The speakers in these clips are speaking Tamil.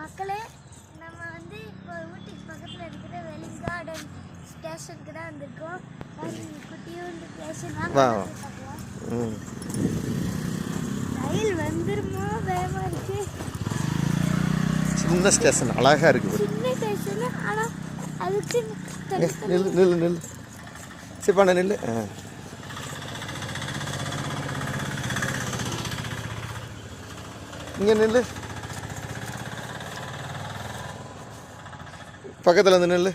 மக்களே, நம்ம வந்து இப்போ ஊட்டிக்கு பக்கத்தில் இருக்கிற வெலிங் கார்டன் ஸ்டேஷனுக்கு தான் வந்திருக்கோம். குட்டியோண்டு ஸ்டேஷன் பார்க்கலாம். ரயில் வந்துருமோ பயமா இருக்கு. சின்ன ஸ்டேஷன் அழகா இருக்கு. சின்ன ஸ்டேஷன் ஆனா அதுக்கு நில்லு நில்லு நில்லு சிப்பான நில்லு. இங்கே நில்லு, பக்கத்தில் வந்து நில்லு.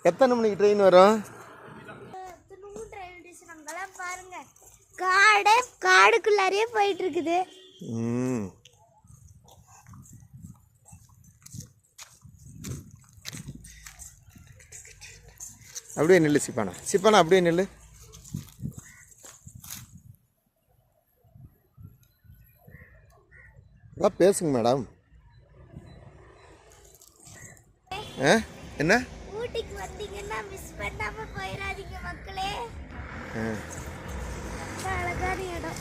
எத்தனை மணிக்கு ட்ரெயின் வரும்? பாருங்க, காடுக்குள்ளாரே போயிட்டு இருக்குது. அப்படியே நில்லு சிப்பானா, சிப்பானா அப்படியே நில்லு. அதான் பேசுங்க மேடம். என்ன ஊட்டிக்கு வந்தீங்கன்னா மிஸ் பண்ணாம போயிடாதீங்க மக்களே. அழகான இடம்.